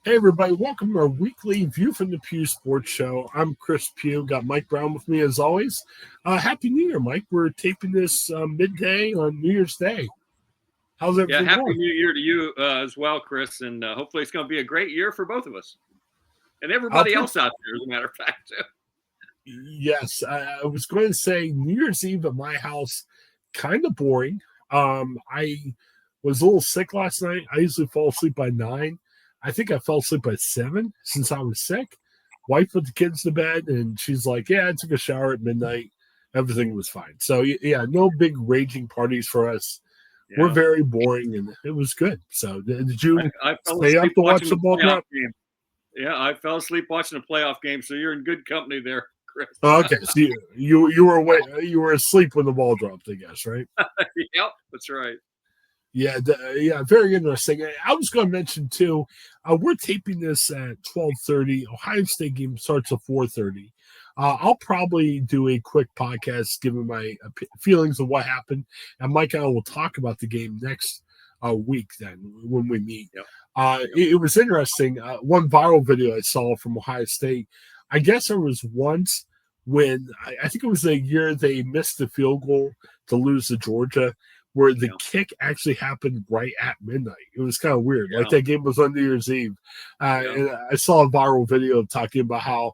Hey everybody, welcome to our weekly View from the Pew Sports Show. I'm Chris Pugh, got Mike Brown with me as always. Happy New Year, Mike. We're taping this midday on New Year's Day. How's Yeah, everything Happy going? New Year to you as well, Chris, and hopefully it's going to be a great year for both of us and Uh, everybody else out there, as a matter of fact, too. yes, I was going to say New Year's Eve at my house, kind of boring. I was a little sick last night. I usually fall asleep by 9. I think I fell asleep by 7 since I was sick. Wife put the kids to bed, and she's like, "Yeah, I took a shower at midnight. Everything was fine." So yeah, no big raging parties for us. We're Yeah, very boring, and it was good. So did you I fell stay up asleep to watch watching the the ball playoff drop? game. Yeah, I fell asleep watching the playoff game, so you're in good company there, Chris. Oh, okay, so you were away, you were asleep when the ball dropped, I guess, right? Yep, that's right. Yeah, yeah, very interesting. I was going to mention too. We're taping this at 12:30. Ohio State game starts at 4:30. I'll probably do a quick podcast giving my feelings of what happened, and Mike and I will talk about the game next week. Then when we meet, Yep. it was interesting. One viral video I saw from Ohio State. I guess there was once when I think it was the year they missed the field goal to lose to Georgia where the kick actually happened right at midnight. It was kind of weird. Like that game was on New Year's Eve. And I saw a viral video talking about how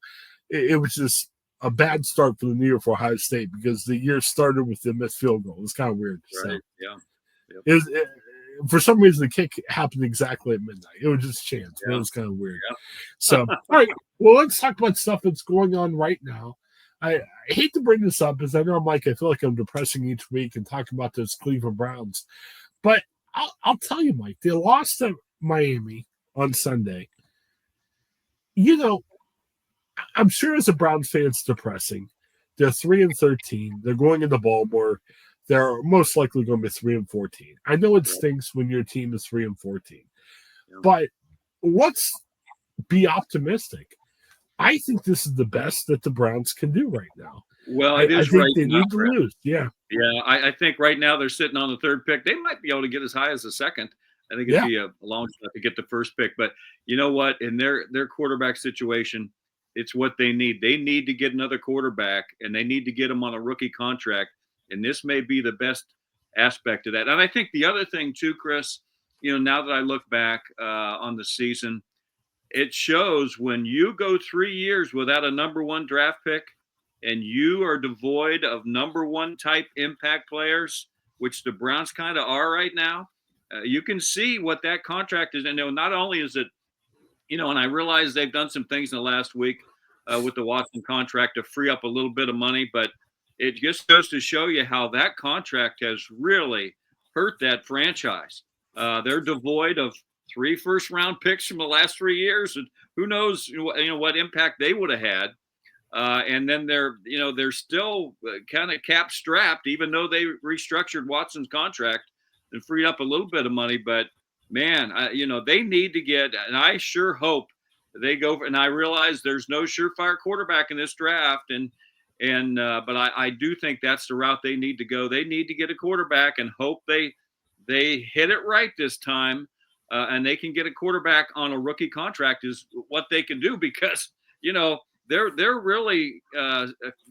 it was just a bad start for the New Year for Ohio State because the year started with the missed field goal. It was kind of weird. Right. So, Yeah. for some reason, the kick happened exactly at midnight. It was just chance. But it was kind of weird. So, all right. Well, let's talk about stuff that's going on right now. I hate to bring this up because I know, Mike, I feel like I'm depressing each week and talking about those Cleveland Browns. But I'll tell you, Mike, they lost to Miami on Sunday. You know, I'm sure as a Browns fan, it's depressing. They're 3-13. They're going into Baltimore. They're most likely going to be 3-14. I know it stinks when your team is 3-14, but let's be optimistic. I think this is the best that the Browns can do right now. Well, it is I think right they now, need to lose. Yeah. Yeah, I think right now they're sitting on the third pick. They might be able to get as high as the second. I think it'd be a long shot to get the first pick. But you know what? In their quarterback situation, it's what they need. They need to get another quarterback, and they need to get him on a rookie contract. And this may be the best aspect of that. And I think the other thing too, Chris, now that I look back on the season, it shows when you go 3 years without a number one draft pick and you are devoid of number one type impact players, which the Browns kind of are right now, you can see what that contract is. And not only is it, and I realize they've done some things in the last week with the Watson contract to free up a little bit of money, but it just goes to show you how that contract has really hurt that franchise. They're devoid of 3 first-round picks from the last 3 years, and who knows, what impact they would have had. And then they're still kind of cap strapped, even though they restructured Watson's contract and freed up a little bit of money. But man, they need to get, and I sure hope they go. And I realize there's no surefire quarterback in this draft, but I do think that's the route they need to go. They need to get a quarterback and hope they hit it right this time, and they can get a quarterback on a rookie contract is what they can do because they're really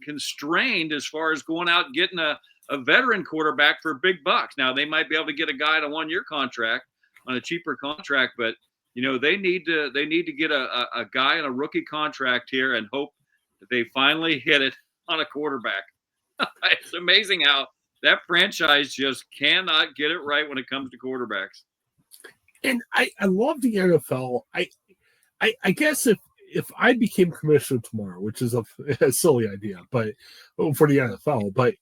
constrained as far as going out and getting a veteran quarterback for big bucks. Now they might be able to get a guy on a 1-year contract on a cheaper contract, but they need to get a guy on a rookie contract here and hope that they finally hit it on a quarterback. It's amazing how that franchise just cannot get it right when it comes to quarterbacks. And I love the NFL. I guess if I became commissioner tomorrow, which is a silly idea, but for the NFL, but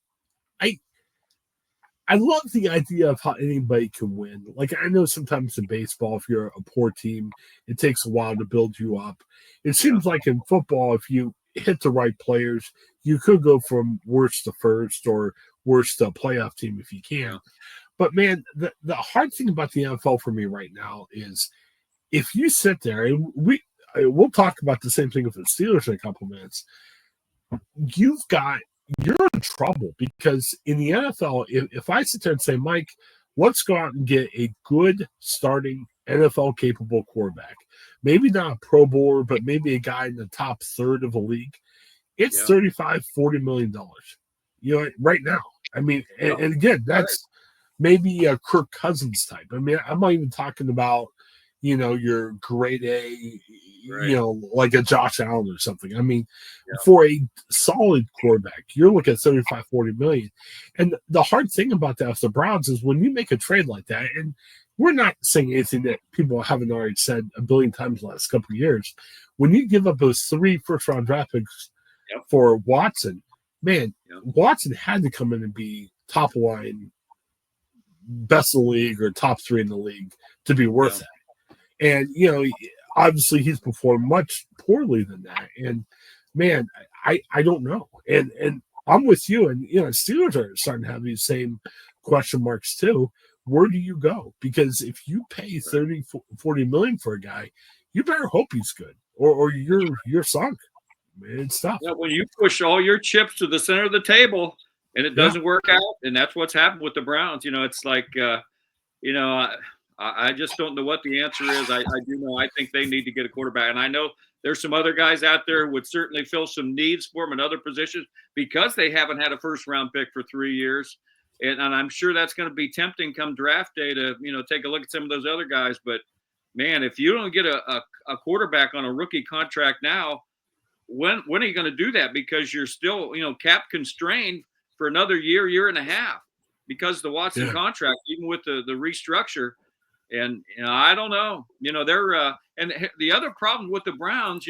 I love the idea of how anybody can win. Like I know sometimes in baseball, if you're a poor team, it takes a while to build you up. It seems like in football, if you hit the right players, you could go from worst to first or worst to a playoff team if you can. But man, the hard thing about the NFL for me right now is if you sit there and we'll talk about the same thing with the Steelers in a couple minutes. You're in trouble because in the NFL, if I sit there and say, Mike, let's go out and get a good starting NFL capable quarterback, maybe not a Pro Bowler, but maybe a guy in the top third of the league, it's $35-40 million. Right now. I mean, and again, that's maybe a Kirk Cousins type. I mean, I'm not even talking about, your grade A, like a Josh Allen or something. I mean, for a solid quarterback, you're looking at $35-40 million. And the hard thing about that with the Browns is when you make a trade like that, and we're not saying anything that people haven't already said a billion times the last couple of years, when you give up those 3 first-round draft picks for Watson, man, Watson had to come in and be top line, best in the league or top 3 in the league to be worth that. And, obviously he's performed much poorly than that. And, man, I don't know. And I'm with you. And, Steelers are starting to have these same question marks too. Where do you go? Because if you pay $30-40 million for a guy, you better hope he's good or you're sunk. It's tough. Yeah, when you push all your chips to the center of the table and it doesn't work out, and that's what's happened with the Browns. It's like, I just don't know what the answer is. I do know I think they need to get a quarterback, and I know there's some other guys out there who would certainly fill some needs for them in other positions because they haven't had a first-round pick for 3 years, and I'm sure that's going to be tempting come draft day to take a look at some of those other guys. But man, if you don't get a quarterback on a rookie contract now, when are you going to do that? Because you're still, cap constrained for another year and a half because the Watson contract, even with the restructure. And, I don't know, they're, and the other problem with the Browns,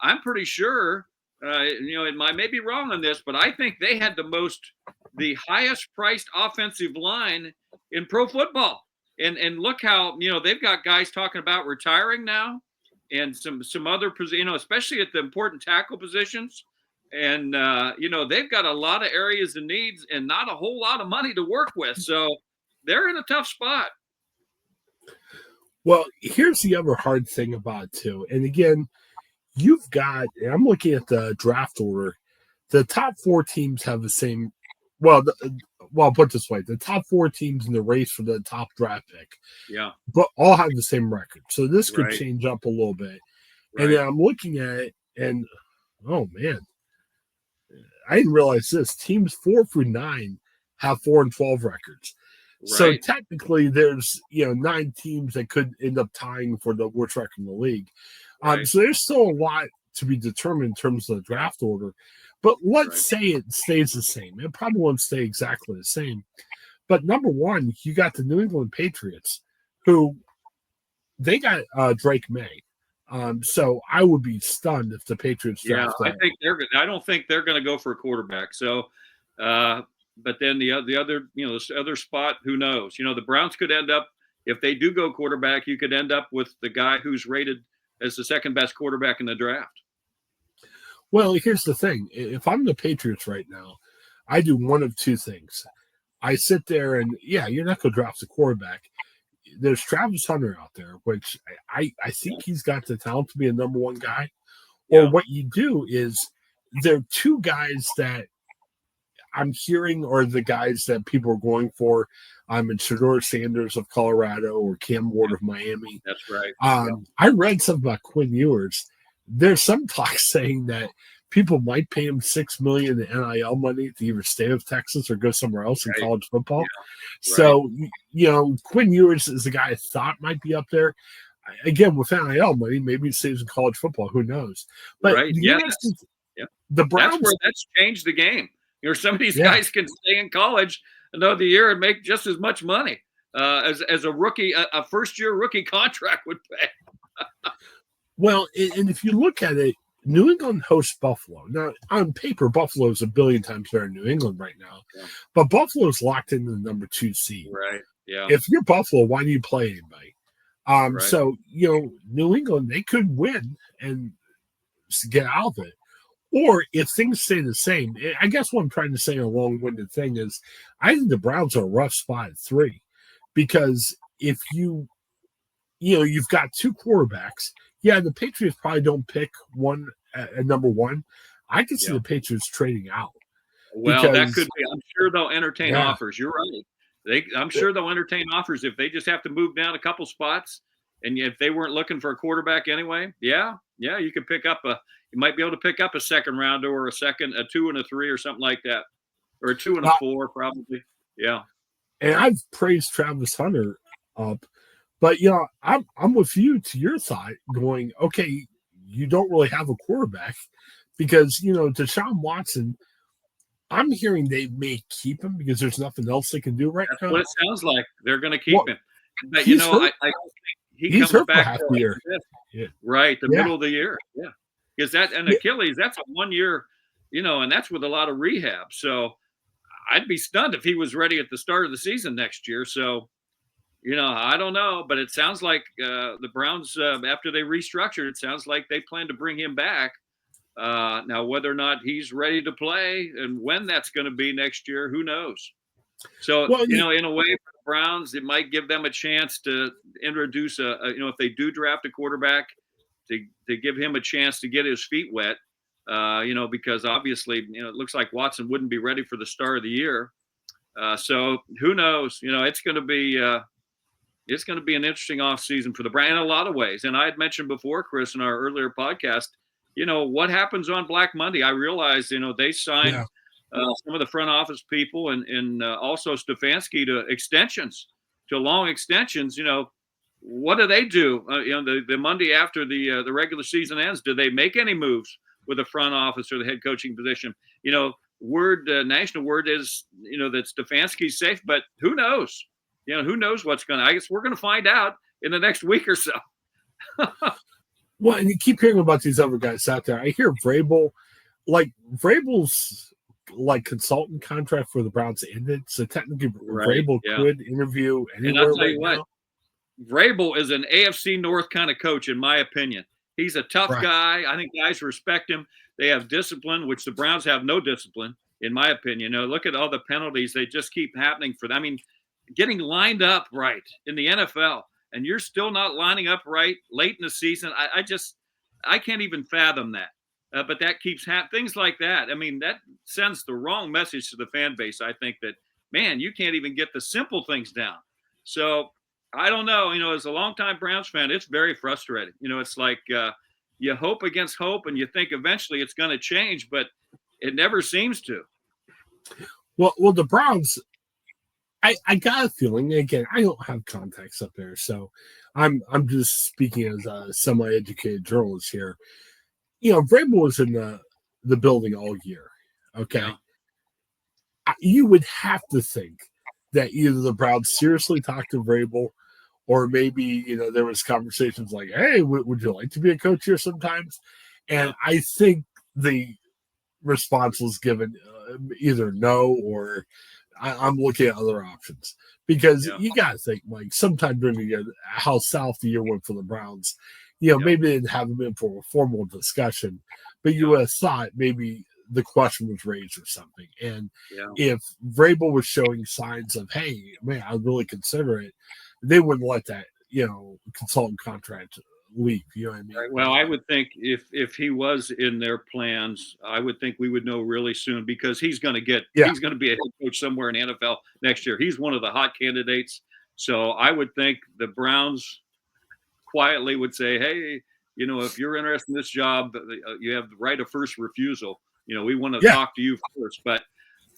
I'm pretty sure, I may be wrong on this, but I think they had the highest priced offensive line in pro football. And look how, they've got guys talking about retiring now. And some other positions, especially at the important tackle positions. And, they've got a lot of areas and needs and not a whole lot of money to work with. So they're in a tough spot. Well, here's the other hard thing about it, too. And again, I'm looking at the draft order. The top 4 teams have the same, well, put it this way, the top 4 teams in the race for the top draft pick, but all have the same record. So this could change up a little bit. And then I'm looking at it, and oh man, I didn't realize this. Teams 4 through 9 have 4-12 records. So technically, there's 9 teams that could end up tying for the worst record in the league. So there's still a lot to be determined in terms of the draft order. But let's say it stays the same. It probably won't stay exactly the same. But number one, you got the New England Patriots, who they got Drake May. So I would be stunned if the Patriots draft. I don't think they're going to go for a quarterback. So, but then the other, this other spot, who knows? The Browns could end up, if they do go quarterback, you could end up with the guy who's rated as the second best quarterback in the draft. Well, here's the thing. If I'm the Patriots right now, I do one of 2 things. I sit there and, you're not going to draft a quarterback. There's Travis Hunter out there, which I think he's got the talent to be a number 1 guy. Or what you do is there are 2 guys that I'm hearing are the guys that people are going for. And Shedeur Sanders of Colorado or Cam Ward of Miami. That's right. I read something about Quinn Ewers. There's some talk saying that people might pay him $6 million in NIL money to either stay with Texas or go somewhere else in college football. So, Quinn Ewers is the guy I thought might be up there. Again, with NIL money, maybe he stays in college football. Who knows? But the Browns, that's changed the game. Some of these guys can stay in college another year and make just as much money as a rookie, a first-year rookie contract would pay. Well, and if you look at it, New England hosts Buffalo. Now, on paper, Buffalo is a billion times better than New England right now. But Buffalo's locked into the number 2 seed. Right, yeah. If you're Buffalo, why do you play anybody? So, New England, they could win and get out of it. Or if things stay the same, I guess what I'm trying to say in a long-winded thing is I think the Browns are a rough spot at 3. Because if you've got 2 quarterbacks, the Patriots probably don't pick one at number 1. I could see the Patriots trading out. Well, that could be. I'm sure they'll entertain offers. You're right. I'm sure they'll entertain offers if they just have to move down a couple spots. And if they weren't looking for a quarterback anyway, you might be able to pick up a second rounder or a 2 and a 3 or something like that, or a 2 and a 4 probably. Yeah. And I've praised Travis Hunter up, but I'm with you to your side going, okay, you don't really have a quarterback because Deshaun Watson, I'm hearing they may keep him because there's nothing else they can do right now. That's what it sounds like. They're going to keep him. But he he's comes hurt back for half the year. Yeah. Right, the middle of the year. Yeah. Because Achilles, that's a 1 year, and that's with a lot of rehab. So I'd be stunned if he was ready at the start of the season next year. So, I don't know, but it sounds like the Browns, after they restructured, it sounds like they plan to bring him back. Now, whether or not he's ready to play and when that's going to be next year, who knows? So, in a way, for the Browns, it might give them a chance to introduce if they do draft a quarterback, to give him a chance to get his feet wet. Because obviously, it looks like Watson wouldn't be ready for the start of the year. So who knows? It's going to be an interesting offseason for the Browns in a lot of ways. And I had mentioned before, Chris, in our earlier podcast, what happens on Black Monday. I realized, they signed some of the front office people and also Stefanski to long extensions. What do they do? The Monday after the regular season ends, do they make any moves with the front office or the head coaching position? National word is, that Stefanski's safe, but who knows? Who knows what's going to, I guess we're going to find out in the next week or so. Well, and you keep hearing about these other guys out there. I hear Vrabel's consultant contract for the Browns ended. So technically Vrabel could interview anywhere. And I'll tell you what, Vrabel is an AFC North kind of coach, in my opinion. He's a tough guy. I think guys respect him. They have discipline, which the Browns have no discipline, in my opinion. Look at all the penalties. They just keep happening for them. I mean, getting lined up right in the NFL, and you're still not lining up right late in the season. I can't even fathom that. But that keeps things like that. I mean, that sends the wrong message to the fan base. I think that, man, you can't even get the simple things down. So I don't know. As a longtime Browns fan, it's very frustrating. It's like you hope against hope, and you think eventually it's going to change, but it never seems to. Well, the Browns, I got a feeling. Again, I don't have contacts up there, so I'm just speaking as a semi-educated journalist here. Vrabel was in the building all year. Okay, you would have to think that either the Browns seriously talked to Vrabel, or maybe there was conversations like, "Hey, would you like to be a coach here sometimes?" And I think the response was given either no or I'm looking at other options, because you got to think, Mike, sometime during the year, how south the year went for the Browns. Maybe they didn't have them in for a formal discussion, but you would have thought maybe the question was raised or something. And if Vrabel was showing signs of, hey, man, I'd really consider it, they wouldn't let that, consultant contract leave. You know what I mean? Right. Well, I would think if he was in their plans, I would think we would know really soon, because he's going to be a head coach somewhere in the NFL next year. He's one of the hot candidates. So I would think the Browns quietly would say, hey, if you're interested in this job, you have the right of first refusal. We want to talk to you first. But,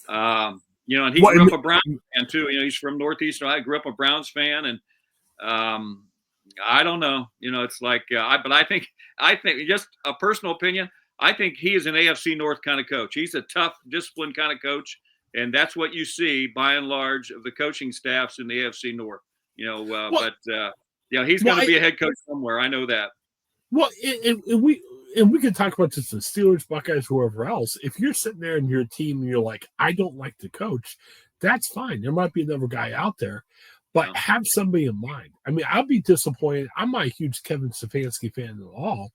and he grew up a Browns fan too. He's from Northeast Ohio. I grew up a Browns fan, and I don't know. It's like, but I think just a personal opinion, I think he is an AFC North kind of coach. He's a tough, disciplined kind of coach, and that's what you see by and large of the coaching staffs in the AFC North. He's going to be a head coach somewhere. I know that. Well, and we can talk about just the Steelers, Buckeyes, whoever else. If you're sitting there in your team and you're like, I don't like the coach, that's fine. There might be another guy out there, but have somebody in mind. I mean, I'll be disappointed. I'm not a huge Kevin Stefanski fan at all,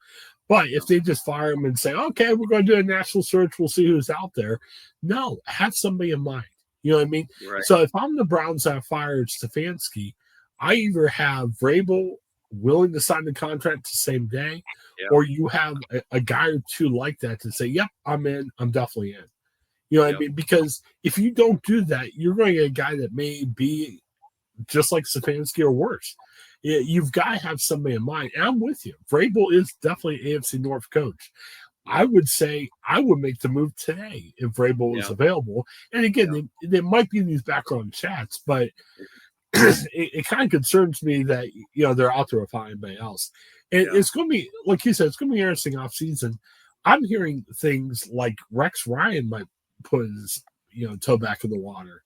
but if they just fire him and say, okay, we're going to do a national search, we'll see who's out there. No, have somebody in mind. You know what I mean? Right. So if I'm the Browns that fired Stefanski, I either have Vrabel willing to sign the contract the same day, or you have a guy or two like that to say, yep, I'm in. I'm definitely in. You know what I mean? Because if you don't do that, you're going to get a guy that may be just like Stefanski or worse. You've got to have somebody in mind. And I'm with you. Vrabel is definitely an AFC North coach. I would say I would make the move today if Vrabel is available. And again, they might be in these background chats, but it kind of concerns me that they're out there with anybody else. And it's going to be, like you said, it's going to be interesting off season. I'm hearing things like Rex Ryan might put his toe back in the water.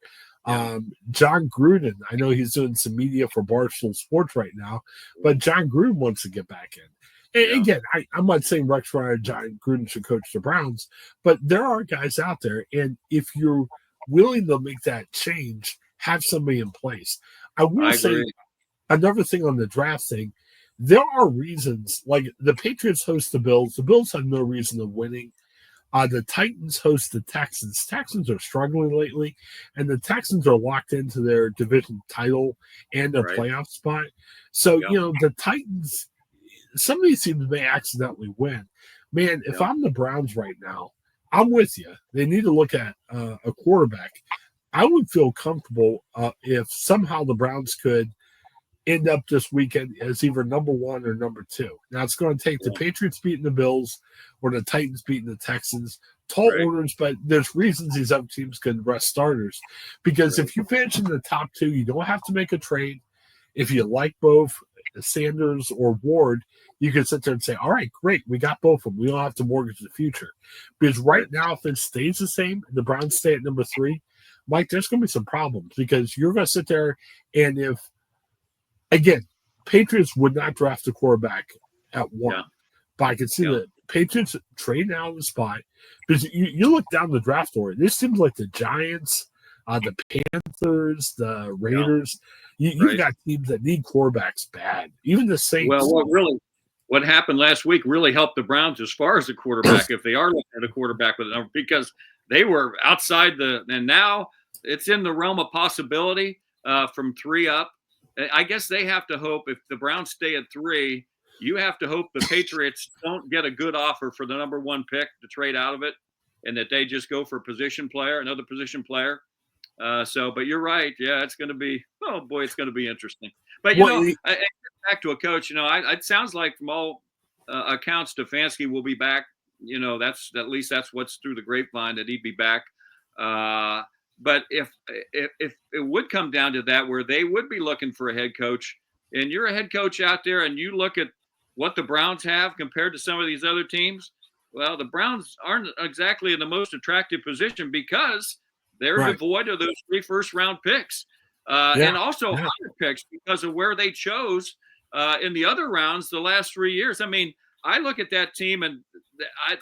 John Gruden, I know he's doing some media for Barstool Sports right now, but John Gruden wants to get back in. And again, I'm not saying Rex Ryan or John Gruden should coach the Browns, but there are guys out there, and if you're willing to make that change, have somebody in place. I will say another thing on the draft thing, there are reasons, like the Patriots host the Bills. The Bills have no reason of winning. The Titans host the Texans. Texans are struggling lately, and the Texans are locked into their division title and their playoff spot. So, the Titans, some of these teams may accidentally win. Man, if I'm the Browns right now, I'm with you. They need to look at a quarterback. I would feel comfortable if somehow the Browns could end up this weekend as either number 1 or number 2. Now, it's going to take the Patriots beating the Bills or the Titans beating the Texans. Tall orders, but there's reasons these other teams can rest starters. Because if you finish in the top 2, you don't have to make a trade. If you like both Sanders or Ward, you can sit there and say, all right, great, we got both of them. We don't have to mortgage the future. Because right now, if it stays the same and the Browns stay at number 3, Mike, there's going to be some problems because you're going to sit there and if, again, Patriots would not draft a quarterback at 1, but I can see the Patriots trading out of the spot because you look down the draft order. This seems like the Giants, the Panthers, the Raiders. You've got teams that need quarterbacks bad. Even the Saints. Well, what happened last week really helped the Browns as far as the quarterback, if they are looking at a quarterback with a number, because they were outside and now it's in the realm of possibility from 3 up. I guess they have to hope if the Browns stay at 3, you have to hope the Patriots don't get a good offer for the number 1 pick to trade out of it and that they just go for another position player. But you're right. Yeah, it's going to be, it's going to be interesting. But, back to a coach, it sounds like from all accounts, Stefanski will be back. That's at least that's what's through the grapevine that he'd be back. But if it would come down to that, where they would be looking for a head coach, and you're a head coach out there, and you look at what the Browns have compared to some of these other teams, well, the Browns aren't exactly in the most attractive position because they're devoid of those 3 first-round picks, and also higher picks because of where they chose in the other rounds the last 3 years. I mean, I look at that team, and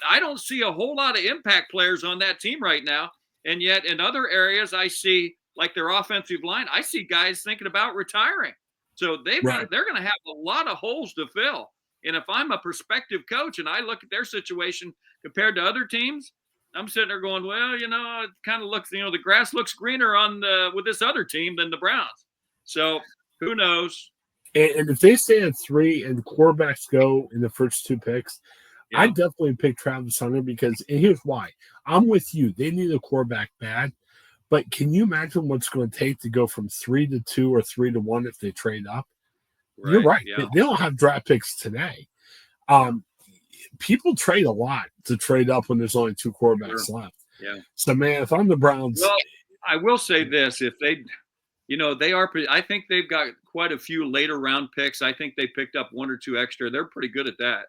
I don't see a whole lot of impact players on that team right now. And yet in other areas, I see, like their offensive line, I see guys thinking about retiring. So they're going to have a lot of holes to fill. And if I'm a prospective coach and I look at their situation compared to other teams, I'm sitting there going, well, it kind of looks, the grass looks greener with this other team than the Browns. So who knows? And if they stay at 3 and quarterbacks go in the first 2 picks, I definitely pick Travis Hunter because, and here's why. I'm with you. They need a quarterback bad, but can you imagine what's going to take to go from 3 to 2 or 3 to 1 if they trade up? You're right. Yeah. They don't have draft picks today. People trade a lot to trade up when there's only 2 quarterbacks left. Yeah. So, man, if I'm the Browns. Well, I will say this. If they, I think they've got quite a few later round picks. I think they picked up 1 or 2 extra. They're pretty good at that.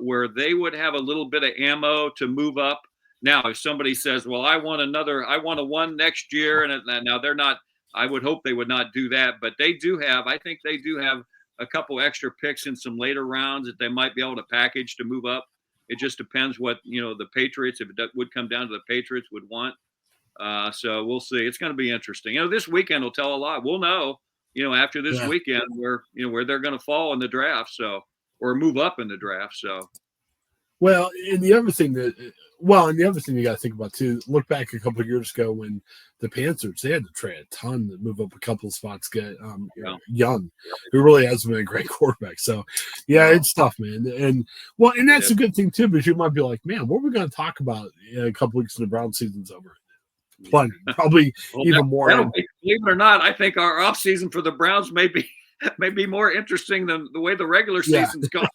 Where they would have a little bit of ammo to move up. Now, if somebody says, well, I want a 1 next year, and now they're not, I would hope they would not do that, but I think they do have a couple extra picks in some later rounds that they might be able to package to move up. It just depends what, the Patriots, if it would come down to the Patriots, would want. So we'll see. It's going to be interesting. This weekend will tell a lot. We'll know, after this weekend where they're going to fall in the draft. So, or move up in the draft. So, and the other thing you got to think about too, look back a couple of years ago when the Panthers, they had to trade a ton to move up a couple of spots, get Young, who really hasn't been a great quarterback. So, it's tough, man. And that's a good thing too, because you might be like, man, what are we going to talk about in a couple weeks when the Brown season's over? Plenty, probably even more. believe it or not, I think our offseason for the Browns may be more interesting than the way the regular season's gone.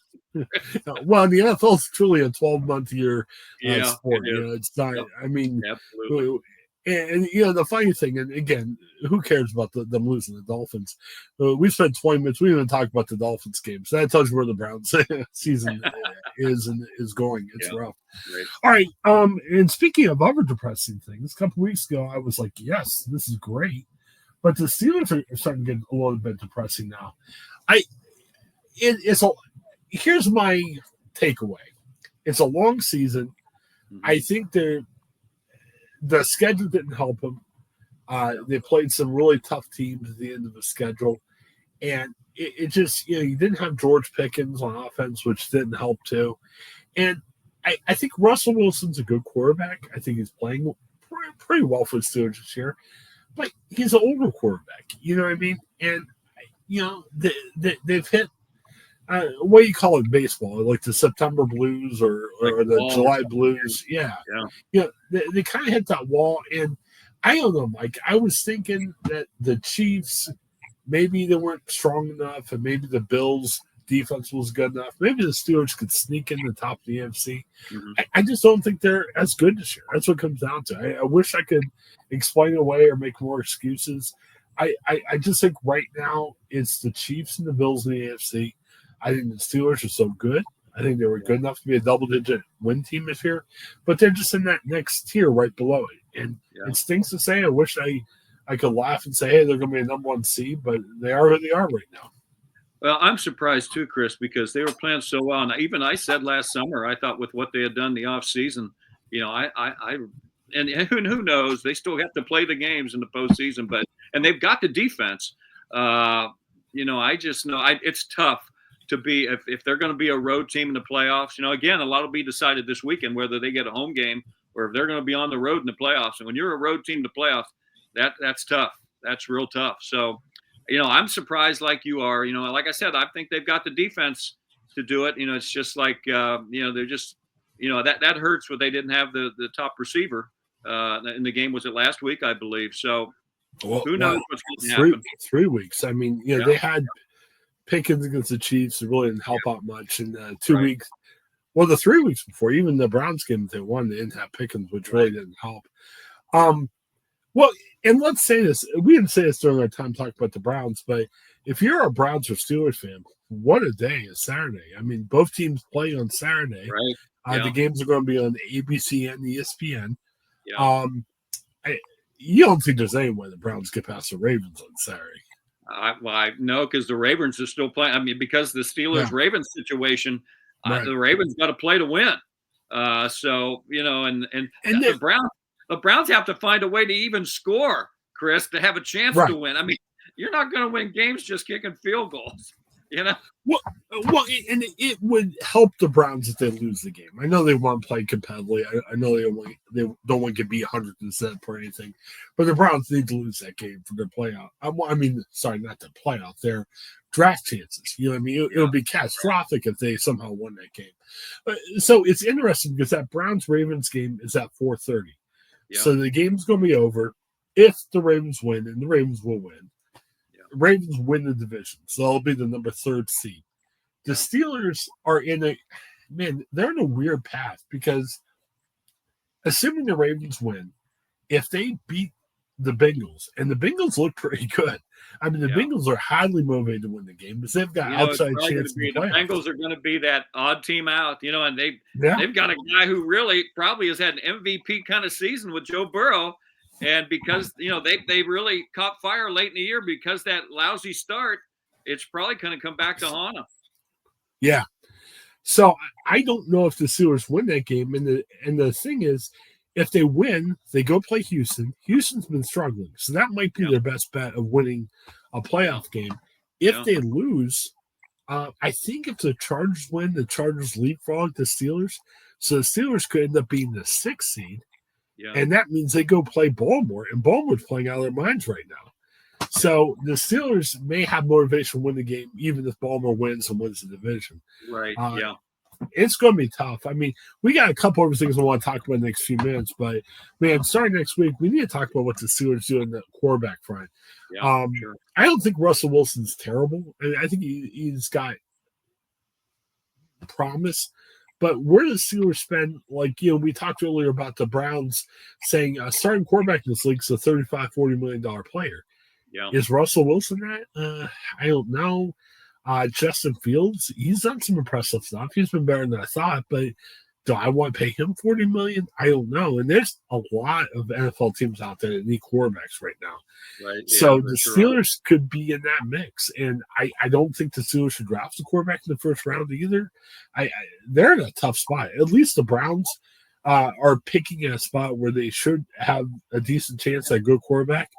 Well, the NFL is truly a 12-month year sport. It is. It's not. Yep. I mean, Absolutely. And the funny thing, and again, who cares about them losing the Dolphins? We spent 20 minutes. We didn't even talk about the Dolphins game, so that tells you where the Browns season is going. It's rough. Right. All right. And speaking of other depressing things, a couple weeks ago, I was like, "Yes, this is great," but the Steelers are starting to get a little bit depressing now. Here's my takeaway. It's a long season. Mm-hmm. I think the schedule didn't help them. They played some really tough teams at the end of the schedule. And it just, you didn't have George Pickens on offense, which didn't help too. And I think Russell Wilson's a good quarterback. I think he's playing pretty well for the Steelers this year. But he's an older quarterback. You know what I mean? And, they've hit what do you call it, baseball? Like the September blues or the July blues? Yeah. They kind of hit that wall. And I don't know, Mike. I was thinking that the Chiefs, maybe they weren't strong enough, and maybe the Bills' defense was good enough. Maybe the Steelers could sneak in the top of the AFC. Mm-hmm. I just don't think they're as good this year. That's what it comes down to. I wish I could explain it away or make more excuses. I just think right now it's the Chiefs and the Bills in the AFC. I think the Steelers are so good. I think they were good enough to be a double-digit win team this year, but they're just in that next tier right below it. And it stinks to say. I wish I could laugh and say, hey, they're going to be a number one seed, but they are who they are right now. Well, I'm surprised too, Chris, because they were playing so well. And even I said last summer, I thought with what they had done in the offseason, and who knows, they still have to play the games in the postseason, and they've got the defense. I just know it's tough to be if they're going to be a road team in the playoffs. Again, a lot will be decided this weekend whether they get a home game or if they're going to be on the road in the playoffs. And when you're a road team in the playoffs, that's tough. That's real tough. So, I'm surprised like you are. Like I said, I think they've got the defense to do it. It's just like they're just that hurts when they didn't have the top receiver in the game. Was it last week, I believe? So who knows what's going to happen? 3 weeks. I mean, they had Pickens against the Chiefs. It really didn't help out much in 2 weeks. Well, the 3 weeks before, even the Browns game they won, they didn't have Pickens, which really didn't help. Well, and let's say this. We didn't say this during our time talking about the Browns, but if you're a Browns or Steelers fan, what a day is Saturday. I mean, both teams play on Saturday. Right. The games are going to be on ABC and ESPN. Yeah. You don't think there's any way the Browns get past the Ravens on Saturday? I know, because the Ravens are still playing. I mean, because the Steelers-Ravens situation, the Ravens got to play to win. And the Browns have to find a way to even score, Chris, to have a chance to win. I mean, you're not going to win games just kicking field goals. Well, and it would help the Browns if they lose the game. I know they want to play competitively. I know they don't want to get beat 100% or anything, but the Browns need to lose that game for their playoff. Sorry, not their playoff, their draft chances. You know what I mean? It would be catastrophic if they somehow won that game. So it's interesting because that Browns-Ravens game is at 4:30. Yeah. So the game's going to be over if the Ravens win, and the Ravens will win. Ravens win the division, so they'll be the number 3rd seed. The Steelers are they're in a weird path because assuming the Ravens win, if they beat the Bengals, and the Bengals look pretty good. I mean, the Bengals are highly motivated to win the game because they've got outside chance. The Bengals are going to be that odd team out, and they've got a guy who really probably has had an MVP kind of season with Joe Burrow. And because, they really caught fire late in the year because that lousy start, it's probably going to come back to haunt them. Yeah. So I don't know if the Steelers win that game. And the thing is, if they win, they go play Houston. Houston's been struggling. So that might be their best bet of winning a playoff game. If they lose, I think if the Chargers win, the Chargers leapfrog the Steelers. So the Steelers could end up being the 6th seed. Yeah. And that means they go play Baltimore, and Baltimore's playing out of their minds right now. So the Steelers may have motivation to win the game, even if Baltimore wins and wins the division. Right, it's going to be tough. I mean, we got a couple other things I want to talk about in the next few minutes, but man, starting next week, we need to talk about what the Steelers do in the quarterback front. Yeah, sure. I don't think Russell Wilson's terrible. I think he's got promise. But where does Steelers spend? Like, we talked earlier about the Browns saying starting quarterback in this league is a $35-40 million player. Yeah. Is Russell Wilson that? I don't know. Justin Fields, he's done some impressive stuff. He's been better than I thought, but do I want to pay him $40 million? I don't know. And there's a lot of NFL teams out there that need quarterbacks right now. Right. So the Steelers could be in that mix. And I don't think the Steelers should draft a quarterback in the first round either. They're in a tough spot. At least the Browns are picking in a spot where they should have a decent chance at a good quarterback.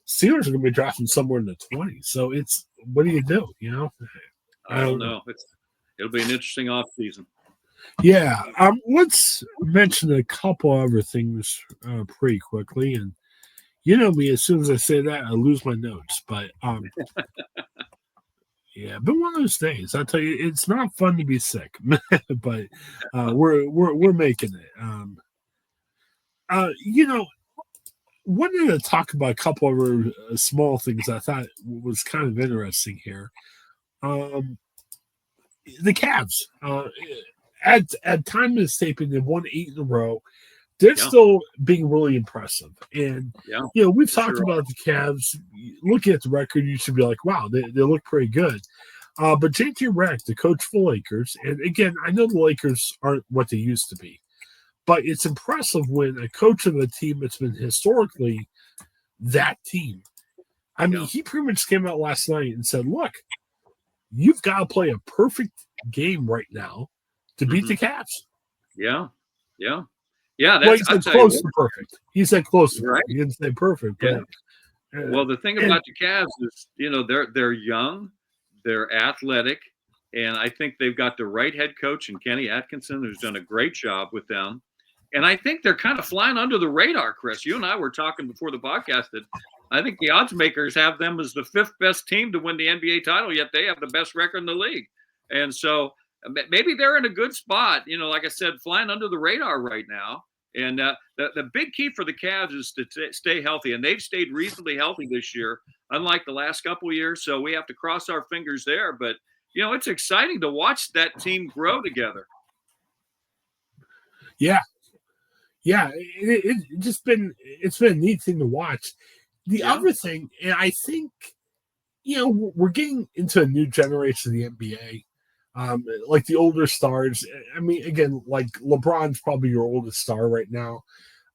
Steelers are going to be drafting somewhere in the 20s. So it's, what do you do? I don't know. It'll be an interesting offseason. Yeah. Let's mention a couple other things pretty quickly. And you know me, as soon as I say that, I lose my notes. But yeah, been one of those days. I tell you, it's not fun to be sick, but we're making it. Wanted to talk about a couple of other small things I thought was kind of interesting here. The Cavs, at time of this taping, they've won 8 in a row. They're still being really impressive. And, we've talked about the Cavs. Looking at the record, you should be like, wow, they look pretty good. But JT Redick, the coach for the Lakers, and again, I know the Lakers aren't what they used to be, but it's impressive when a coach of a team that's been historically that team. I mean, he pretty much came out last night and said, look, you've got to play a perfect game right now to beat the Cavs. Yeah. He said close to perfect. He said close to perfect. He didn't say perfect. But, well, the thing about the Cavs is, they're young, they're athletic, and I think they've got the right head coach in Kenny Atkinson, who's done a great job with them. And I think they're kind of flying under the radar, Chris. You and I were talking before the podcast that I think the odds makers have them as the 5th best team to win the NBA title, yet they have the best record in the league. And so maybe they're in a good spot, like I said, flying under the radar right now. And the big key for the Cavs is to stay healthy. And they've stayed reasonably healthy this year, unlike the last couple of years. So we have to cross our fingers there. But, it's exciting to watch that team grow together. Yeah. Yeah, it's been a neat thing to watch. The other thing, and I think, we're getting into a new generation of the NBA. Like the older stars. I mean, again, like LeBron's probably your oldest star right now.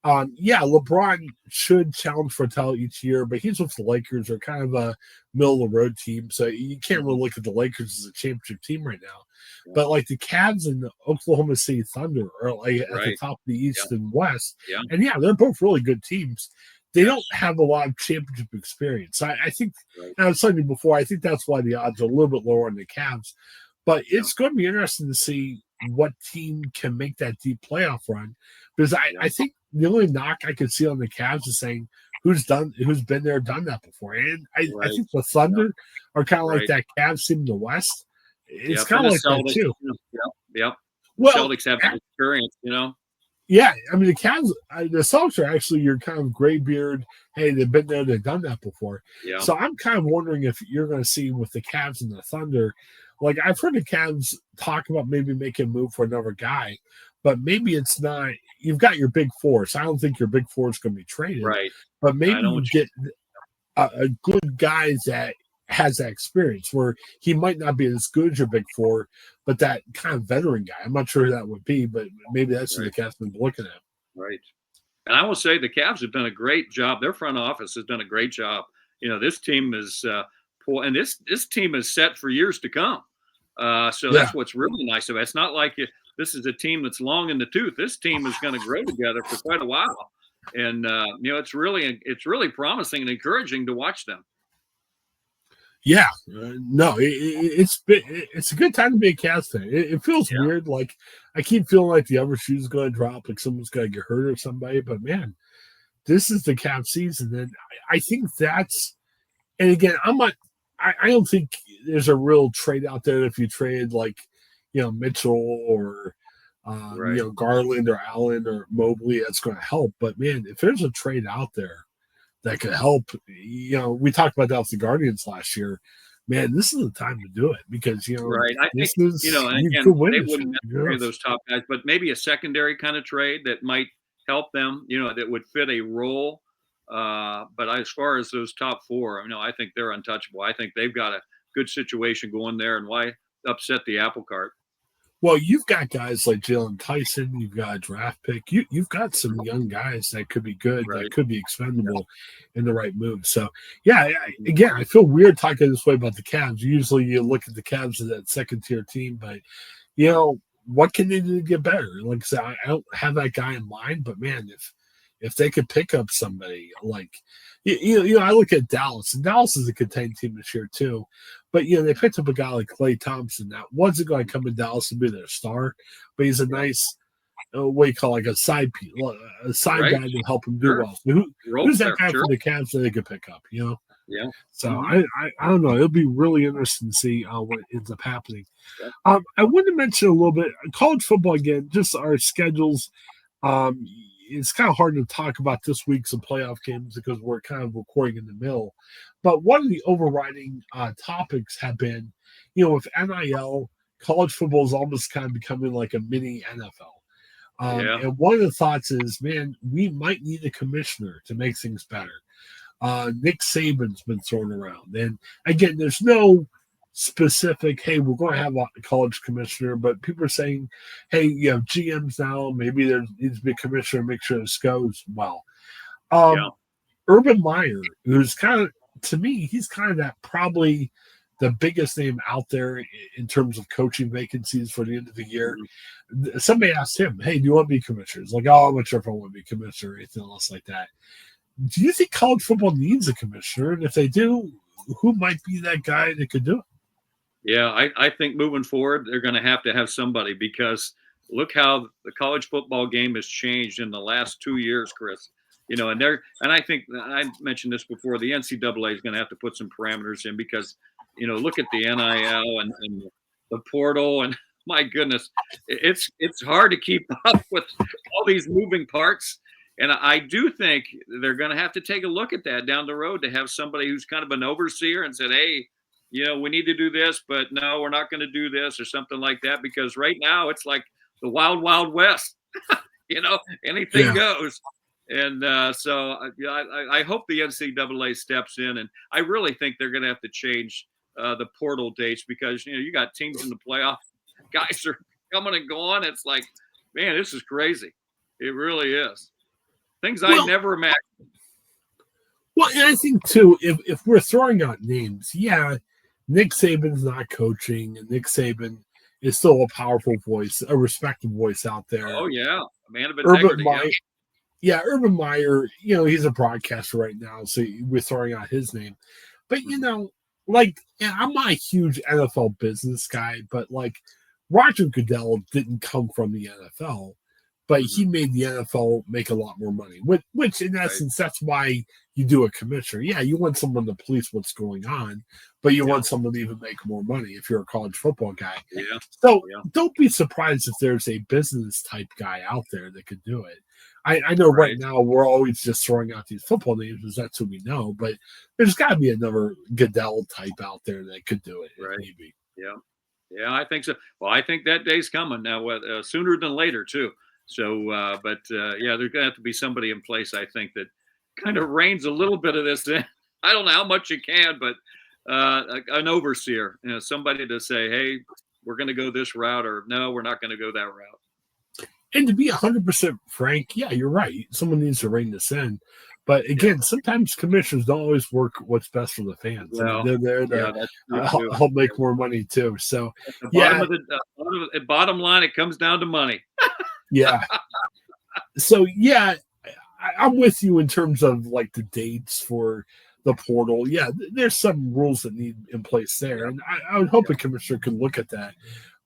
LeBron should challenge for a title each year, but he's with the Lakers, are kind of a middle of the road team. So you can't really look at the Lakers as a championship team right now. Yeah. But like the Cavs and the Oklahoma City Thunder are like at the top of the East and West. Yeah. And they're both really good teams. They don't have a lot of championship experience. I think, and I was telling you before, I think that's why the odds are a little bit lower on the Cavs. But it's going to be interesting to see what team can make that deep playoff run. Because I think the only knock I could see on the Cavs is saying who's been there, done that before. And I think the Thunder are kind of like that Cavs team in the West. It's kind of like that too. Yep. Well, Celtics have experience, Yeah, I mean the Cavs, the Celtics are actually your kind of graybeard. Hey, they've been there, they've done that before. Yeah. So I'm kind of wondering if you're going to see with the Cavs and the Thunder. Like I've heard the Cavs talk about maybe making a move for another guy, but maybe it's not. You've got your big four, so I don't think your big four is going to be traded. Right. But maybe you get a good guy that has that experience where he might not be as good as your big four, but that kind of veteran guy. I'm not sure who that would be, but maybe that's who the Cavs have been looking at. Right. And I will say the Cavs have done a great job. Their front office has done a great job. This team is and this team is set for years to come. So that's what's really nice about it. It's not like this is a team that's long in the tooth. This team is going to grow together for quite a while. And, it's really promising and encouraging to watch them. Yeah, it's a good time to be a Cavs fan. It feels weird. Like I keep feeling like the other shoe's going to drop, like someone's going to get hurt or somebody. But man, this is the Cavs season, and I think that's. And again, I don't think there's a real trade out there if you trade like, Mitchell or Garland or Allen or Mobley, that's going to help. But man, if there's a trade out there that could help, we talked about that with the Guardians last year. Man, this is the time to do it because right. I think and again, they wouldn't necessarily those top guys, but maybe a secondary kind of trade that might help them. That would fit a role. But as far as those top four, I think they're untouchable. I think they've got a good situation going there, and why upset the apple cart? Well, you've got guys like Jalen Tyson. You've got a draft pick. You've got some young guys that could be good, that could be expendable in the right move. So, again, I feel weird talking this way about the Cavs. Usually you look at the Cavs as that second-tier team, but, what can they do to get better? Like I said, I don't have that guy in mind, but, man, if they could pick up somebody like I look at Dallas, and Dallas is a contained team this year too. But they picked up a guy like Klay Thompson. That wasn't going to come in Dallas and be their star, but he's a nice, like a side guy to help him do well. So who's that guy for the Cavs that they could pick up? Yeah. So I don't know. It'll be really interesting to see what ends up happening. I wanted to mention a little bit college football again. Just our schedules. It's kind of hard to talk about this week's playoff games because we're kind of recording in the middle. But one of the overriding topics have been, with NIL, college football is almost kind of becoming like a mini NFL. And one of the thoughts is, man, we might need a commissioner to make things better. Nick Saban's been thrown around. And again, there's no specific, hey, we're going to have a college commissioner, but people are saying, hey, you have GMs now, maybe there needs to be a commissioner to make sure this goes well. Urban Meyer, who's kind of, to me, he's kind of that probably the biggest name out there in terms of coaching vacancies for the end of the year. Somebody asked him, hey, do you want to be commissioner? He's like, I'm not sure if I want to be commissioner or anything else like that. Do you think college football needs a commissioner? And if they do, who might be that guy that could do it? Yeah, I think moving forward, they're going to have somebody because look how the college football game has changed in the last 2 years, Chris. And I think I mentioned this before. The NCAA is going to have to put some parameters in because, look at the NIL and the portal, and my goodness, it's hard to keep up with all these moving parts. And I do think they're going to have to take a look at that down the road to have somebody who's kind of an overseer and said, hey, we need to do this, but no, we're not going to do this or something like that. Because right now it's like the wild, wild west, anything goes. And so I hope the NCAA steps in. And I really think they're going to have to change the portal dates because, you got teams in the playoff. Guys are coming and going. It's like, man, this is crazy. It really is. Things I never imagined. Well, and I think, too, if we're throwing out names, Nick Saban's not coaching, and Nick Saban is still a powerful voice, a respected voice out there. Oh, yeah. A man of integrity. Urban Meyer, he's a broadcaster right now, so we're throwing out his name. But, I'm not a huge NFL business guy, but, Roger Goodell didn't come from the NFL, but he made the NFL make a lot more money, which in essence, that's why you do a commissioner. Yeah, you want someone to police what's going on, but you want someone to even make more money if you're a college football guy. Yeah. So don't be surprised if there's a business type guy out there that could do it. I know right now we're always just throwing out these football names because that's who we know, but there's got to be another Goodell type out there that could do it. Right. Maybe. Yeah, I think so. Well, I think that day's coming now, sooner than later too. So, there's going to have to be somebody in place, I think, that kind of reins a little bit of this in. I don't know how much you can, but an overseer, somebody to say, hey, we're going to go this route, or no, we're not going to go that route. And to be 100% frank, you're right. Someone needs to rein this in. But again, sometimes commissioners don't always work what's best for the fans. Well, they're there to help make more money too. So, bottom line, it comes down to money. Yeah. So, I'm with you in terms of the dates for the portal. Yeah, there's some rules that need in place there. And I would hope a commissioner could look at that.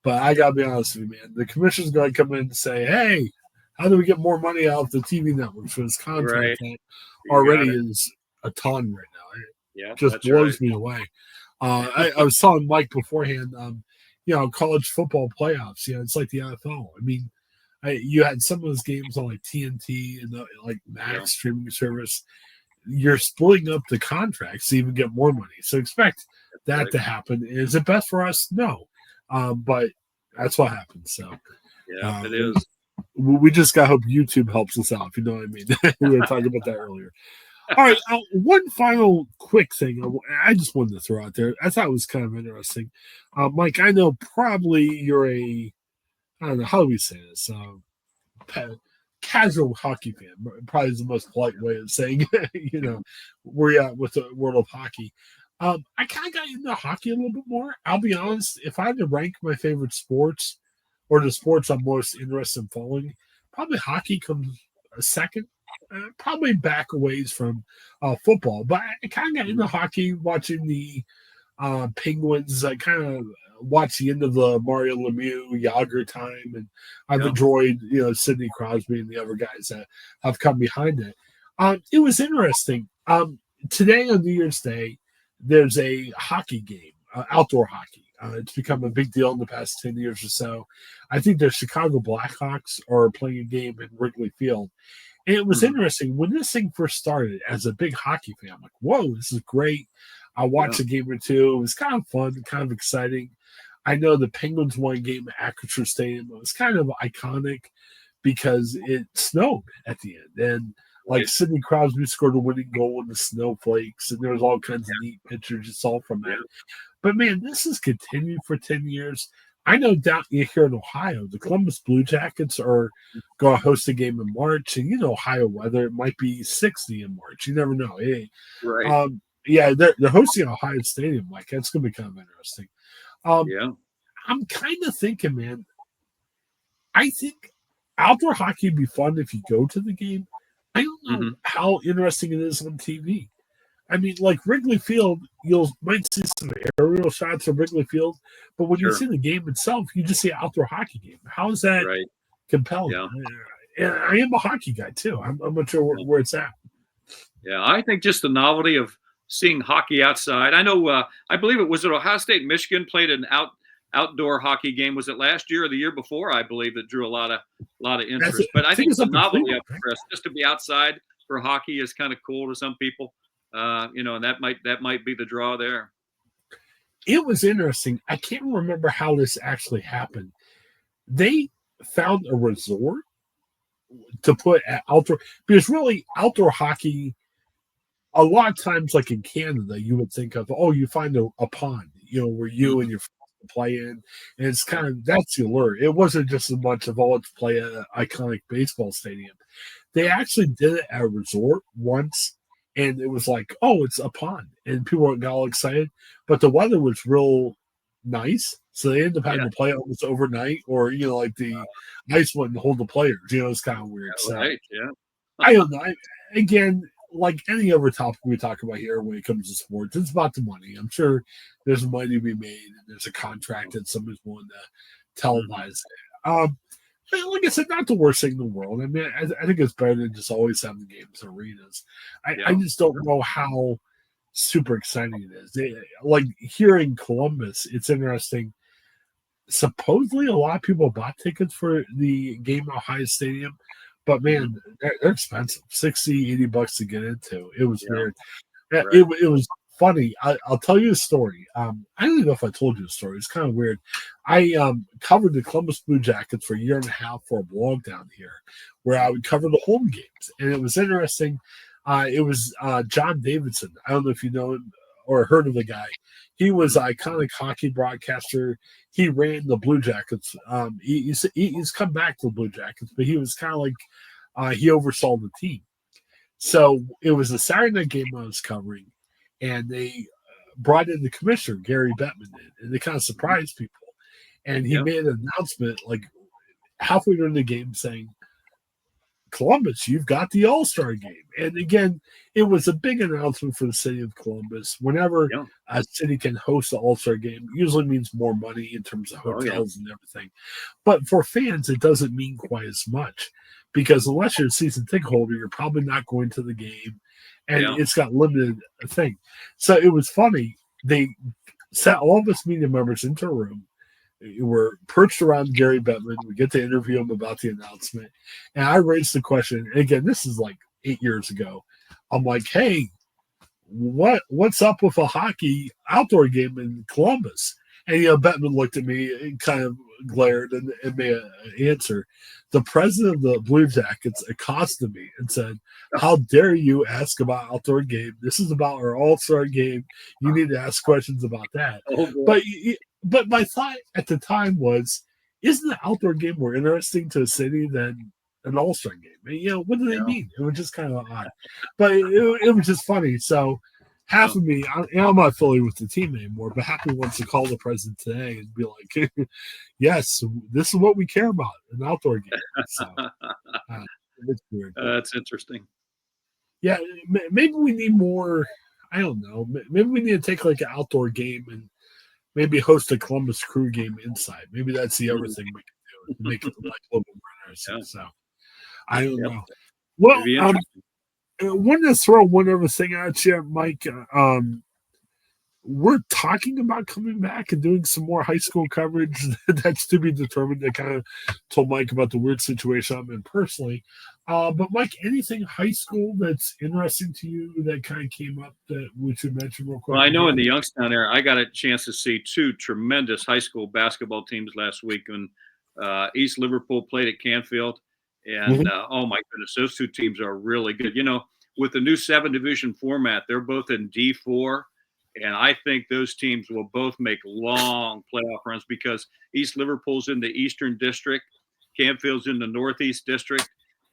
But I got to be honest with you, man. The commissioner's going to come in and say, hey, how do we get more money out of the TV networks for this content that already is a ton right now? It just blows me away. I was telling Mike beforehand, college football playoffs. It's like the NFL. I mean, you had some of those games on like TNT and like Max streaming service. You're splitting up the contracts to even get more money. So expect that to happen. Is it best for us? No. But that's what happens. So it is. We just got to hope YouTube helps us out, if you know what I mean. We were talking about that earlier. All right, one final quick thing I just wanted to throw out there. I thought it was kind of interesting. Mike, I know probably you're I don't know, how do we say this? Casual hockey fan, probably is the most polite way of saying, where you at with the world of hockey. I kind of got into hockey a little bit more. I'll be honest, if I had to rank my favorite sports or the sports I'm most interested in following, probably hockey comes a second. Probably back a ways from football, but I kind of got into hockey watching the Penguins. I kind of watched the end of the Mario Lemieux, Yager time, and I've enjoyed, Sidney Crosby and the other guys that have come behind it. It was interesting. Today on New Year's Day, there's a hockey game, outdoor hockey. It's become a big deal in the past 10 years or so. I think the Chicago Blackhawks are playing a game in Wrigley Field. And it was interesting when this thing first started. As a big hockey fan, I'm like, whoa, this is great. I watched a game or two. It was kind of fun, kind of exciting. I know the Penguins won a game at Acrisure Stadium. It was kind of iconic because it snowed at the end. And like Sidney Crosby scored a winning goal in the snowflakes, and there was all kinds of neat pictures you saw from that. But man, this has continued for 10 years. I know down here in Ohio, the Columbus Blue Jackets are going to host a game in March, and Ohio weather, it might be 60 in March. You never know. Hey, right. They're hosting Ohio Stadium. Like, that's going to be kind of interesting. I'm kind of thinking, man, I think outdoor hockey would be fun if you go to the game. I don't know how interesting it is on TV. I mean, like Wrigley Field, might see some aerial shots of Wrigley Field, but when you see the game itself, you just see an outdoor hockey game. How is that compelling? And I am a hockey guy too. I'm not sure where it's at. Yeah, I think just the novelty of seeing hockey outside. I know, I believe it was at Ohio State, Michigan played an outdoor hockey game. Was it last year or the year before? I believe that drew a lot of interest. But I think the novelty of it, just to be outside for hockey is kind of cool to some people. And that might be the draw there. It was interesting. I can't remember how this actually happened. They found a resort to put at outdoor, because really outdoor hockey, a lot of times, like in Canada, you would think of, you find a pond, where you and your friends play in, and it's kind of, that's the allure. It wasn't just as much of, let's play an iconic baseball stadium. They actually did it at a resort once. And it was like, it's a pond. And people got all excited. But the weather was real nice. So they ended up having to play almost overnight, or, like the ice wouldn't hold the players. It's kind of weird. I don't know. Again, like any other topic we talk about here when it comes to sports, it's about the money. I'm sure there's money to be made, and there's a contract that somebody's willing to televise it. Like I said, not the worst thing in the world. I mean, I think it's better than just always having games in arenas. I just don't know how super exciting it is. Like here in Columbus, it's interesting. Supposedly, a lot of people bought tickets for the game at Ohio Stadium, but man, they're expensive. $60-$80 to get into. It was weird. Right. It was funny. I'll tell you a story. I don't even know if I told you a story. It's kind of weird. I covered the Columbus Blue Jackets for a year and a half for a blog down here, where I would cover the home games, and it was interesting. It was John Davidson. I don't know if you know him or heard of the guy. He was an iconic hockey broadcaster. He ran the Blue Jackets. He's come back to the Blue Jackets, but he was kind of like he oversaw the team. So it was a Saturday night game I was covering, and they brought in the commissioner, Gary Bettman, and they kind of surprised people. And he made an announcement like halfway during the game saying, Columbus, you've got the All-Star game. And again, it was a big announcement for the city of Columbus. Whenever a city can host an All-Star game, it usually means more money in terms of hotels and everything. But for fans, it doesn't mean quite as much, because unless you're a season ticket holder, you're probably not going to the game, and it's got limited thing. So it was funny. They sat all of us media members into a room. we're perched around Gary Bettman. We get to interview him about the announcement. And I raised the question, and again, this is like 8 years ago. I'm like, hey, what's up with a hockey outdoor game in Columbus? And, Bettman looked at me and kind of glared and made an answer. The president of the Blue Jackets accosted me and said, how dare you ask about outdoor game? This is about our all-star game. You need to ask questions about that. But my thought at the time was, isn't the outdoor game more interesting to a city than an all-star game? And, what do they mean? It was just kind of odd. But it was just funny. So half of me, I'm not affiliated with the team anymore, but half of me wants to call the president today and be like, yes, this is what we care about, an outdoor game. So it's weird. That's interesting. Yeah, maybe we need more, I don't know, maybe we need to take like an outdoor game and maybe host a Columbus Crew game inside. Maybe that's the other thing we can do to make it like a little bit more interesting. Yeah. So I don't know. Well, I wanted to throw one other thing at you, Mike. We're talking about coming back and doing some more high school coverage. That's to be determined. I kind of told Mike about the weird situation I'm in personally. But Mike, anything high school that's interesting to you that kind of came up that we should mention real quick? Well, I know in the Youngstown area, I got a chance to see two tremendous high school basketball teams last week when East Liverpool played at Canfield. And, oh, my goodness, those two teams are really good. With the new 7-division format, they're both in D4. And I think those teams will both make long playoff runs because East Liverpool's in the Eastern District, Canfield's in the Northeast District.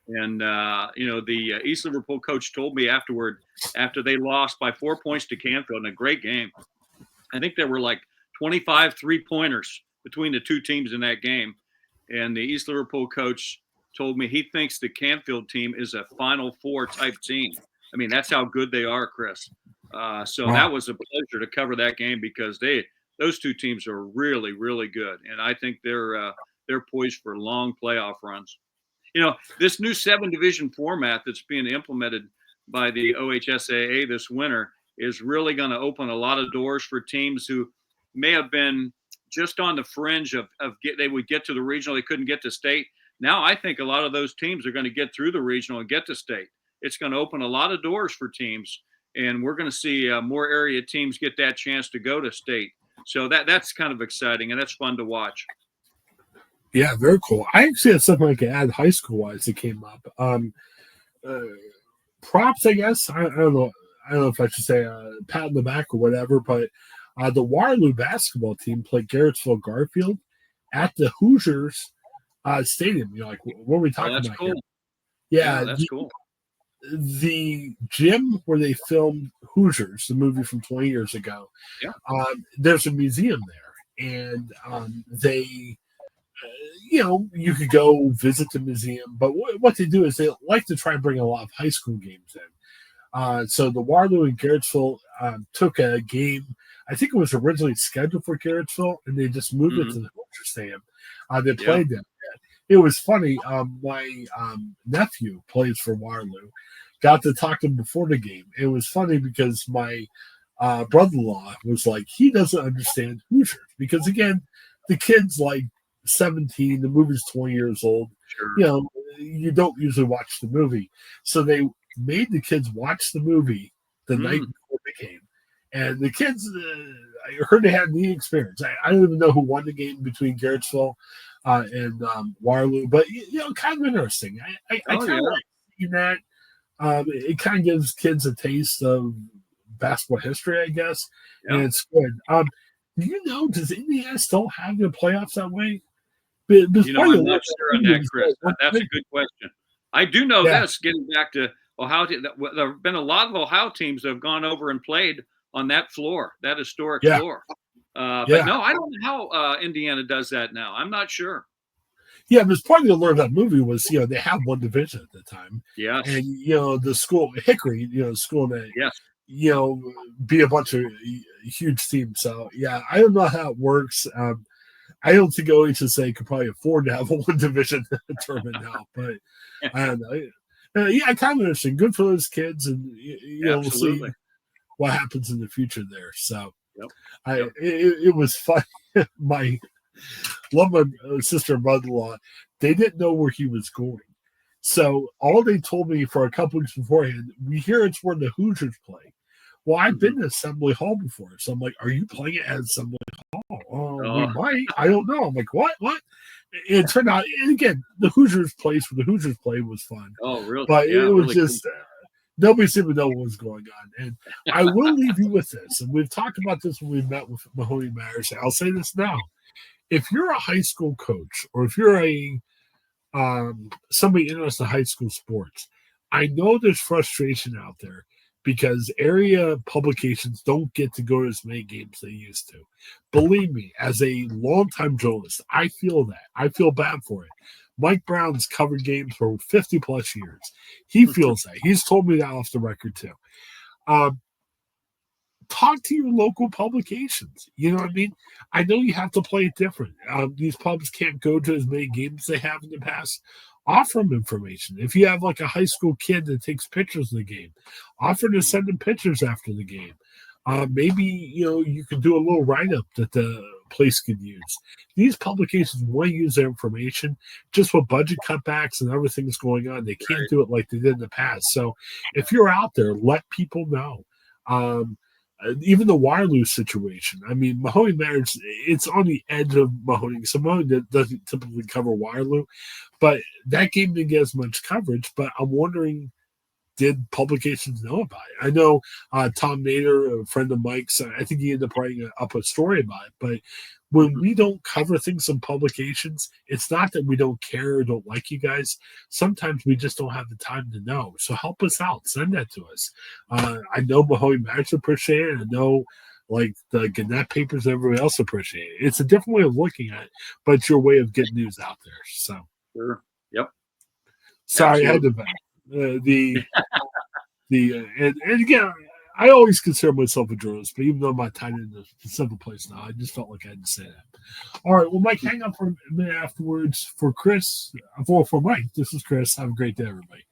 And, the East Liverpool coach told me afterward, after they lost by 4 points to Canfield in a great game, I think there were like 25 3-pointers between the two teams in that game. And the East Liverpool coach told me he thinks the Canfield team is a Final Four type team. I mean, that's how good they are, Chris. So that was a pleasure to cover that game because those two teams are really, really good. And I think they're poised for long playoff runs. This new 7-division format that's being implemented by the OHSAA this winter is really going to open a lot of doors for teams who may have been just on the fringe of they would get to the regional. They couldn't get to state. Now I think a lot of those teams are going to get through the regional and get to state. It's going to open a lot of doors for teams, and we're going to see more area teams get that chance to go to state. So that's kind of exciting, and that's fun to watch. Yeah, very cool. I actually had something I could add high school-wise that came up. Props, I guess. I don't know if I should say pat on the back or whatever, but the Waterloo basketball team played Garrettsville Garfield at the Hoosiers stadium. Like, what are we talking about cool. here? Yeah, that's cool. The gym where they filmed Hoosiers, the movie from 20 years ago, there's a museum there, and they, you could go visit the museum. But what they do is they like to try and bring a lot of high school games in. So the Waterloo and Garrettsville took a game. I think it was originally scheduled for Garrettsville, and they just moved it to the Hoosier Stadium. They played them. It was funny. My nephew plays for Waterloo. Got to talk to him before the game. It was funny because my brother-in-law was like, he doesn't understand Hoosiers because, again, the kid's like 17. The movie's 20 years old. Sure. You don't usually watch the movie. So they made the kids watch the movie the night before the game. And the kids, I heard they had the experience. I don't even know who won the game between Garrettsville and Waterloo, but kind of interesting. I kind of like seeing that. It kind of gives kids a taste of basketball history, I guess, and it's good. Do you know? Does Indiana still have their playoffs that way? I'm not sure on that, Chris. That's a good question. I do know this. Getting back to Ohio, there have been a lot of Ohio teams that have gone over and played on that floor, that historic floor. But no, I don't know how Indiana does that now. I'm not sure. Yeah, because part of the allure of that movie was, they had one division at the time. Yeah. And, the school, Hickory, school that, be a bunch of huge teams. So, I don't know how it works. I don't think OHSA could probably afford to have a one division tournament now, but I don't know. Kind of interesting. Good for those kids, and we'll see what happens in the future there. So, it was fun. My Love my sister and brother-in-law. They didn't know where he was going. So all they told me for a couple weeks beforehand, we hear it's where the Hoosiers play. Well, I've been to Assembly Hall before. So I'm like, are you playing it at Assembly Hall? We might. I don't know. I'm like, what? It turned out, and again, the Hoosiers place where the Hoosiers played was fun. Oh, really? But it was really just, nobody seemed to know what was going on. And I will leave you with this. And we've talked about this when we met with Mahoney Matters. I'll say this now. If you're a high school coach or if you're somebody interested in high school sports, I know there's frustration out there because area publications don't get to go to as many games they used to. Believe me, as a longtime journalist, I feel that. I feel bad for it. Mike Brown's covered games for 50 plus years. He feels that. He's told me that off the record too. Talk to your local publications. You know what I mean? I know you have to play it different. These pubs can't go to as many games they have in the past. Offer them information. If you have like a high school kid that takes pictures of the game, offer to send them pictures after the game. Maybe, you could do a little write-up that the place could use. These publications want to use their information. Just with budget cutbacks and everything that's going on, they can't do it like they did in the past. So if you're out there, let people know. Even the Waterloo situation. I mean, Mahoney Matters, it's on the edge of Mahoney. So Mahoney doesn't typically cover Waterloo, but that game didn't get as much coverage. But I'm wondering, did publications know about it? I know Tom Nader, a friend of Mike's, I think he ended up writing up a story about it. But when we don't cover things in publications, it's not that we don't care or don't like you guys. Sometimes we just don't have the time to know. So help us out. Send that to us. I know Mahoney Matters appreciate it. I know like the Gannett papers, everybody else appreciate it. It's a different way of looking at it, but it's your way of getting news out there. So, sure. Yep. Sorry, absolutely. I had to and again, I always consider myself a journalist, but even though I'm not tied into the simple place now, I just felt like I had to say that. All right, well, Mike, hang up for a minute afterwards for Chris. For Mike, this is Chris. Have a great day, everybody.